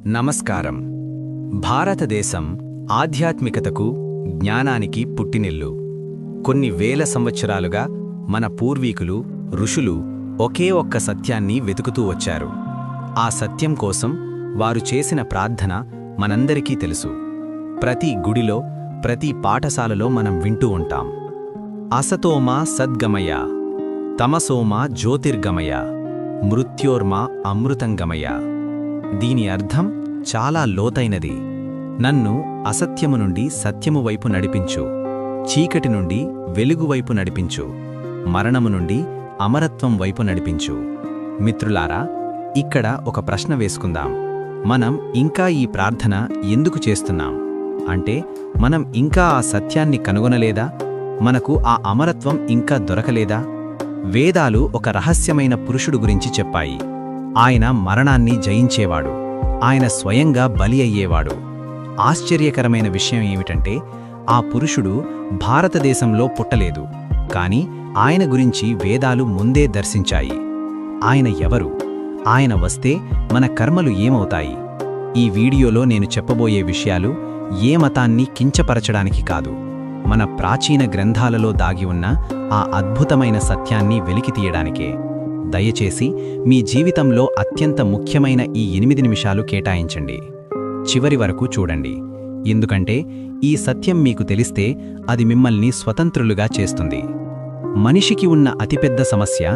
నమస్కారం. భారతదేశం ఆధ్యాత్మికతకు, జ్ఞానానికి పుట్టినిల్లు. కొన్ని వేల సంవత్సరాలుగా మన పూర్వీకులు, ఋషులు ఒకే ఒక్క సత్యాన్ని వెతుకుతూ వచ్చారు. ఆ సత్యం కోసం వారు చేసిన ప్రార్థన మనందరికీ తెలుసు. ప్రతి గుడిలో, ప్రతి పాఠశాలలో మనం వింటూ ఉంటాం. అసతోమా సద్గమయ, తమసోమా జ్యోతిర్గమయ, మృత్యోర్మా అమృతంగమయ. దీని అర్థం చాలా లోతైనది. నన్ను అసత్యము నుండి సత్యము వైపు నడిపించు, చీకటి నుండి వెలుగు వైపు నడిపించు, మరణము నుండి అమరత్వం వైపు నడిపించు. మిత్రులారా, ఇక్కడ ఒక ప్రశ్న వేసుకుందాం. మనం ఇంకా ఈ ప్రార్థన ఎందుకు చేస్తున్నాం? అంటే మనం ఇంకా ఆ సత్యాన్ని కనుగొనలేదా? మనకు ఆ అమరత్వం ఇంకా దొరకలేదా? వేదాలు ఒక రహస్యమైన పురుషుడు గురించి చెప్పాయి. ఆయన మరణాన్ని జయించేవాడు. ఆయన స్వయంగా బలి అయ్యేవాడు. ఆశ్చర్యకరమైన విషయం ఏమిటంటే, ఆ పురుషుడు భారతదేశంలో పుట్టలేదు, కాని ఆయన గురించి వేదాలు ముందే దర్శించాయి. ఆయన ఎవరు? ఆయన వస్తే మన కర్మలు ఏమవుతాయి? ఈ వీడియోలో నేను చెప్పబోయే విషయాలు ఏ మతాన్ని కించపరచడానికి కాదు, మన ప్రాచీన గ్రంథాలలో దాగి ఉన్న ఆ అద్భుతమైన సత్యాన్ని వెలికితీయడానికే. దయచేసి మీ జీవితంలో అత్యంత ముఖ్యమైన ఈ 8 నిమిషాలు కేటాయించండి. చివరి వరకు చూడండి, ఎందుకంటే ఈ సత్యం మీకు తెలిస్తే అది మిమ్మల్ని స్వతంత్రులుగా చేస్తుంది. మనిషికి ఉన్న అతిపెద్ద సమస్య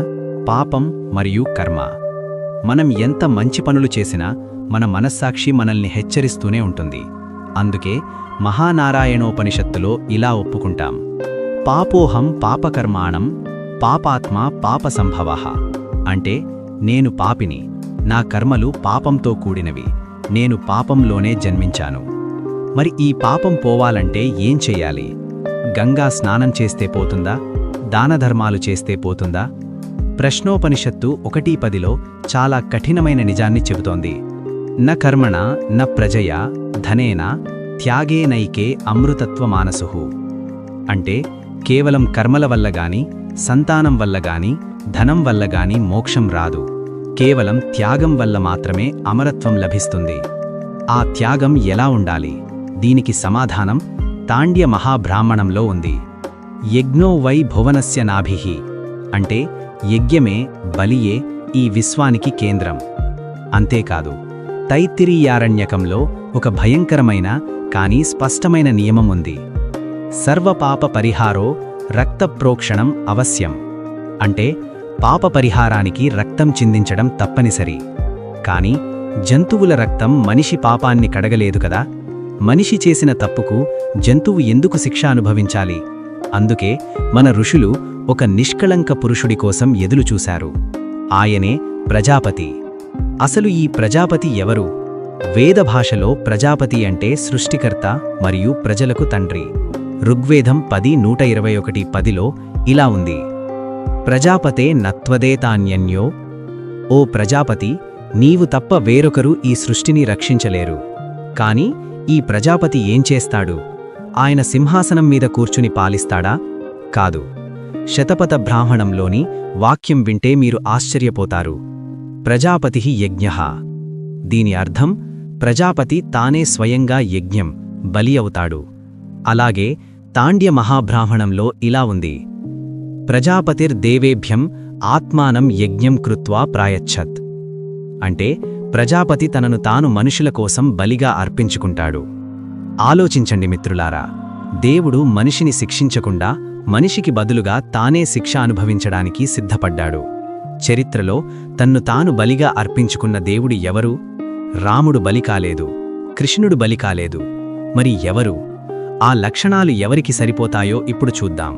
పాపం మరియు కర్మ. మనం ఎంత మంచి పనులు చేసినా మన మనస్సాక్షి మనల్ని హెచ్చరిస్తూనే ఉంటుంది. అందుకే మహానారాయణోపనిషత్తులో ఇలా ఒప్పుకుంటాం: పాపోహం పాపకర్మాణం పాపాత్మా పాపసంభవః. అంటే నేను పాపిని, నా కర్మలు పాపంతో కూడినవి, నేను పాపంలోనే జన్మించాను. మరి ఈ పాపం పోవాలంటే ఏం చెయ్యాలి? గంగా స్నానం చేస్తే పోతుందా? దానధర్మాలు చేస్తే పోతుందా? ప్రశ్నోపనిషత్తు 1:10లో చాలా కఠినమైన నిజాన్ని చెబుతోంది: న కర్మణ న ప్రజయా ధనేన త్యాగేనైకే అమృతత్వమానసుః. అంటే కేవలం కర్మల వల్ల గాని, సంతానం వల్ల గాని, ధనం వల్ల గాని మోక్షం రాదు. కేవలం త్యాగం వల్ల మాత్రమే అమరత్వం లభిస్తుంది. ఆ త్యాగం ఎలా ఉండాలి? దీనికి సమాధానం తాండ్య మహాబ్రాహ్మణంలో ఉంది. యజ్ఞో వై భువనస్య నాభిః. అంటే యజ్ఞమే, బలియే ఈ విశ్వానికి కేంద్రం. అంతేకాదు, తైత్తిరీయారణ్యకంలో ఒక భయంకరమైన కానీ స్పష్టమైన నియమం ఉంది: సర్వపాప పరిహారో రక్తప్రోక్షణం అవశ్యం. అంటే పాప పరిహారానికి రక్తం చిందించడం తప్పనిసరి. కాని జంతువుల రక్తం మనిషి పాపాన్ని కడగలేదు కదా. మనిషి చేసిన తప్పుకు జంతువు ఎందుకు శిక్ష అనుభవించాలి? అందుకే మన ఋషులు ఒక నిష్కళంక పురుషుడి కోసం ఎదురుచూశారు. ఆయనే ప్రజాపతి. అసలు ఈ ప్రజాపతి ఎవరు? వేద భాషలో ప్రజాపతి అంటే సృష్టికర్త మరియు ప్రజలకు తండ్రి. ఋగ్వేదం 10:121-10లో ఇలా ఉంది: ప్రజాపతే నత్వదేతాన్యన్యో. ఓ ప్రజాపతి, నీవు తప్ప వేరొకరు ఈ సృష్టిని రక్షించలేరు. కాని ఈ ప్రజాపతి ఏం చేస్తాడు? ఆయన సింహాసనం మీద కూర్చుని పాలిస్తాడా? కాదు. శతపథ బ్రాహ్మణంలోని వాక్యం వింటే మీరు ఆశ్చర్యపోతారు: ప్రజాపతిః యజ్ఞః. దీని అర్థం ప్రజాపతి తానే స్వయంగా యజ్ఞం, బలి అవుతాడు. అలాగే తాండ్య మహాబ్రాహ్మణంలో ఇలా ఉంది: ప్రజాపతిర్దేవేభ్యం ఆత్మానం యజ్ఞం కృత్వా ప్రాయచ్చత్. అంటే ప్రజాపతి తనను తాను మనుషుల కోసం బలిగా అర్పించుకుంటాడు. ఆలోచించండి మిత్రులారా, దేవుడు మనిషిని శిక్షించకుండా మనిషికి బదులుగా తానే శిక్ష అనుభవించడానికి సిద్ధపడ్డాడు. చరిత్రలో తన్ను తాను బలిగా అర్పించుకున్న దేవుడు ఎవరు? రాముడు బలి కాలేదు, కృష్ణుడు బలి కాలేదు. మరి ఎవరు? ఆ లక్షణాలు ఎవరికి సరిపోతాయో ఇప్పుడు చూద్దాం.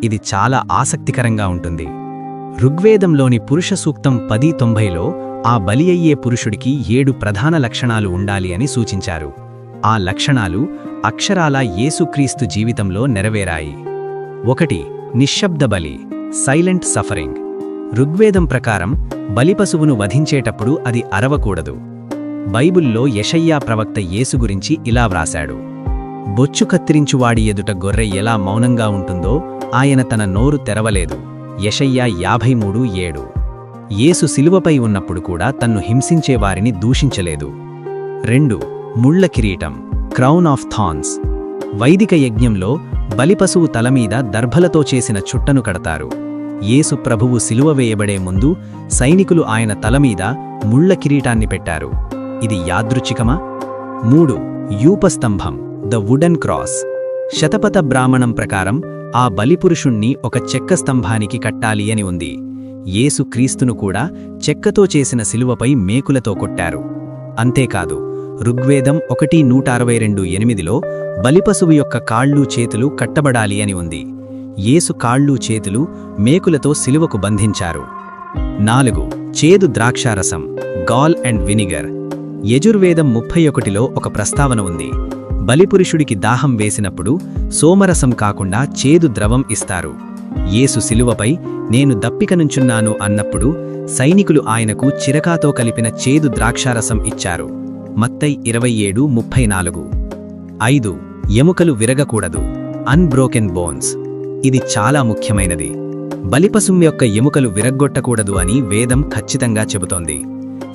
ఇది చాలా ఆసక్తికరంగా ఉంటుంది. ఋగ్వేదంలోని పురుష సూక్తం 10:90లో ఆ బలి అయ్యే పురుషుడికి 7 ప్రధాన లక్షణాలు ఉండాలి అని సూచించారు. ఆ లక్షణాలు అక్షరాల యేసుక్రీస్తు జీవితంలో నెరవేరాయి. 1. నిశ్శబ్ద బలి, సైలెంట్ సఫరింగ్. ఋగ్వేదం ప్రకారం బలిపశువును వధించేటప్పుడు అది అరవకూడదు. బైబిల్లో యెషయ్యా ప్రవక్త యేసు గురించి ఇలా వ్రాశాడు: బొచ్చు కత్తిరించువాడి ఎదుట గొర్రె ఎలా మౌనంగా ఉంటుందో ఆయన తన నోరు తెరవలేదు. యెషయ్యా 53:7. యేసు శిలువపై ఉన్నప్పుడు కూడా తన్ను హింసించేవారిని దూషించలేదు. 2 ముళ్ళ కిరీటం, క్రౌన్ ఆఫ్ థార్న్స్. వైదిక యజ్ఞంలో బలిపశువు తలమీద దర్భలతో చేసిన చుట్టను కడతారు. యేసు ప్రభువు సిలువ వేయబడే ముందు సైనికులు ఆయన తలమీద ముళ్ళ కిరీటాన్ని పెట్టారు. ఇది యాదృచ్ఛికమా? 3 యూపస్తంభం, ద వుడెన్ క్రాస్. శతపథ బ్రాహ్మణం ప్రకారం ఆ బలిపురుషుణ్ణి ఒక చెక్క స్తంభానికి కట్టాలి అని ఉంది. యేసు క్రీస్తును కూడా చెక్కతో చేసిన సిలువపై మేకులతో కొట్టారు. అంతేకాదు, ఋగ్వేదం 1:162:8లో బలిపశువు యొక్క కాళ్ళు చేతులు కట్టబడాలి అని ఉంది. యేసు కాళ్ళు చేతులు మేకులతో సిలువకు బంధించారు. 4 చేదు ద్రాక్షారసం, గాల్ అండ్ వినిగర్. యజుర్వేదం 31లో ఒక ప్రస్తావన ఉంది. బలిపురుషుడికి దాహం వేసినప్పుడు సోమరసం కాకుండా చేదు ద్రవం ఇస్తారు. యేసు సిలువపై నేను దప్పికనుంచున్నాను అన్నప్పుడు సైనికులు ఆయనకు చిరకాతో కలిపిన చేదు ద్రాక్షారసం ఇచ్చారు. మత్తయి 27:34. 5 ఎముకలు విరగకూడదు, అన్బ్రోకెన్ బోన్స్. ఇది చాలా ముఖ్యమైనది. బలిపశువు యొక్క ఎముకలు విరగ్గొట్టకూడదు అని వేదం ఖచ్చితంగా చెబుతోంది.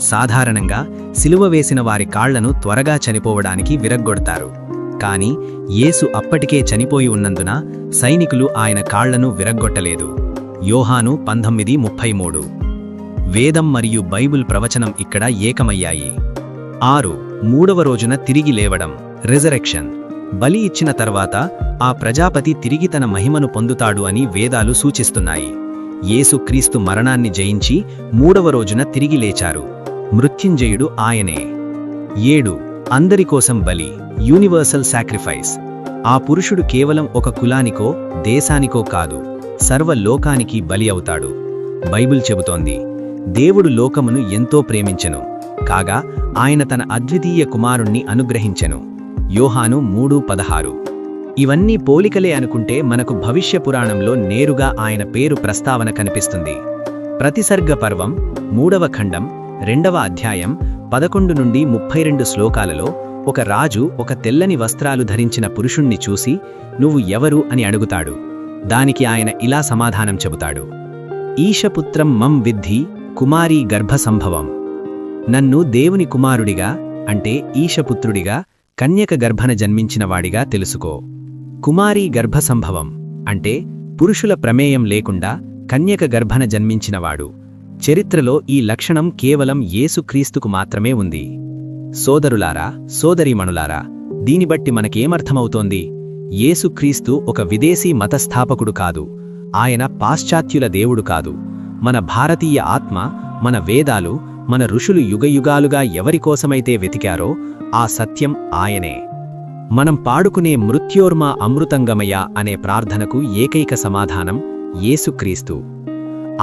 సాధారణంగా సిలువ వేసిన వారి కాళ్లను త్వరగా చనిపోవడానికి విరగ్గొడతారు. కాని యేసు అప్పటికే చనిపోయి ఉన్నందున సైనికులు ఆయన కాళ్లను విరగ్గొట్టలేదు. యోహాను 19:33. వేదం మరియు బైబిల్ ప్రవచనం ఇక్కడ ఏకమయ్యాయి. 6 మూడవ రోజున తిరిగి లేవడం, రిజరెక్షన్. బలి ఇచ్చిన తర్వాత ఆ ప్రజాపతి తిరిగి తన మహిమను పొందుతాడు అని వేదాలు సూచిస్తున్నాయి. యేసు క్రీస్తు మరణాన్ని జయించి మూడవ రోజున తిరిగి లేచారు. మృత్యుంజయుడు ఆయనే. 7 అందరి కోసం బలి, యూనివర్సల్ సాక్రిఫైస్. ఆ పురుషుడు కేవలం ఒక కులానికో దేశానికో కాదు, సర్వలోకానికి బలి అవుతాడు. బైబిల్ చెబుతోంది, దేవుడు లోకమును ఎంతో ప్రేమించెను, కాగా ఆయన తన అద్వితీయ కుమారుణ్ణి అనుగ్రహించెను. యోహాను 3:16. ఇవన్నీ పోలికలే అనుకుంటే మనకు భవిష్య పురాణంలో నేరుగా ఆయన పేరు ప్రస్తావన కనిపిస్తుంది. ప్రతిసర్గ పర్వం 3వ ఖండం 2వ అధ్యాయం 11 నుండి 32 శ్లోకాలలో ఒక రాజు ఒక తెల్లని వస్త్రాలు ధరించిన పురుషుణ్ణి చూసి, నువ్వు ఎవరు అని అడుగుతాడు. దానికి ఆయన ఇలా సమాధానం చెబుతాడు, ఈశపుత్రం మం విద్ధి కుమారీ గర్భసంభవం. నన్ను దేవుని కుమారుడిగా, అంటే ఈశపుత్రుడిగా, కన్యక గర్భన జన్మించినవాడిగా తెలుసుకో. కుమారీ గర్భసంభవం అంటే పురుషుల ప్రమేయం లేకుండా కన్యక గర్భన జన్మించినవాడు. చరిత్రలో ఈ లక్షణం కేవలం యేసుక్రీస్తుకు మాత్రమే ఉంది. సోదరులారా, సోదరీమణులారా, దీనిబట్టి మనకేమర్థమవుతోంది? యేసుక్రీస్తు ఒక విదేశీ మతస్థాపకుడు కాదు. ఆయన పాశ్చాత్యుల దేవుడు కాదు. మన భారతీయ ఆత్మ, మన వేదాలు, మన ఋషులు యుగయుగాలుగా ఎవరికోసమైతే వెతికారో ఆ సత్యం ఆయనే. మనం పాడుకునే మృత్యోర్మా అమృతంగమయ అనే ప్రార్థనకు ఏకైక సమాధానం యేసుక్రీస్తు.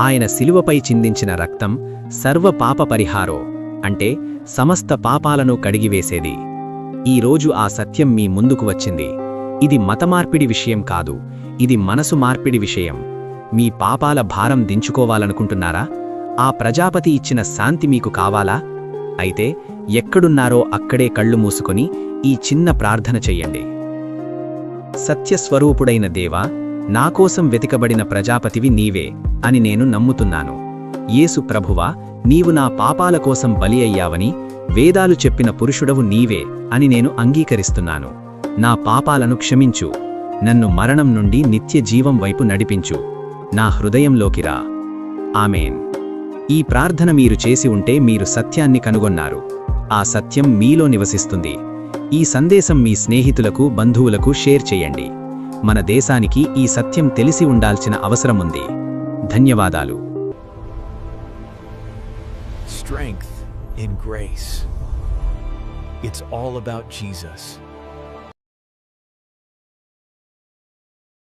ఆయన శిలువపై చిందించిన రక్తం సర్వ పాప పరిహారో, అంటే సమస్త పాపాలను కడిగివేసేది. ఈరోజు ఆ సత్యం మీ ముందుకు వచ్చింది. ఇది మతమార్పిడి విషయం కాదు, ఇది మనసు మార్పిడి విషయం. మీ పాపాల భారం దించుకోవాలనుకుంటున్నారా? ఆ ప్రజాపతి ఇచ్చిన శాంతి మీకు కావాలా? అయితే ఎక్కడున్నారో అక్కడే కళ్ళు మూసుకొని ఈ చిన్న ప్రార్థన చెయ్యండి. సత్యస్వరూపుడైన దేవా, నాకోసం వెతికబడిన ప్రజాపతివి నీవే అని నేను నమ్ముతున్నాను. యేసు ప్రభువా, నీవు నా పాపాల కోసం బలి అయ్యావని వేదాలు చెప్పిన పురుషుడవు నీవే అని నేను అంగీకరిస్తున్నాను. నా పాపాలను క్షమించు. నన్ను మరణం నుండి నిత్య జీవం వైపు నడిపించు. నా హృదయంలోకి రా. ఆమేన్. ఈ ప్రార్థన మీరు చేసి ఉంటే మీరు సత్యాన్ని కనుగొన్నారు. ఆ సత్యం మీలో నివసిస్తుంది. ఈ సందేశం మీ స్నేహితులకు, బంధువులకు షేర్ చేయండి. మన దేశానికి ఈ సత్యం తెలిసి ఉండాల్సిన అవసరం ఉంది. ధన్యవాదాలు. Strength in grace. It's all about Jesus.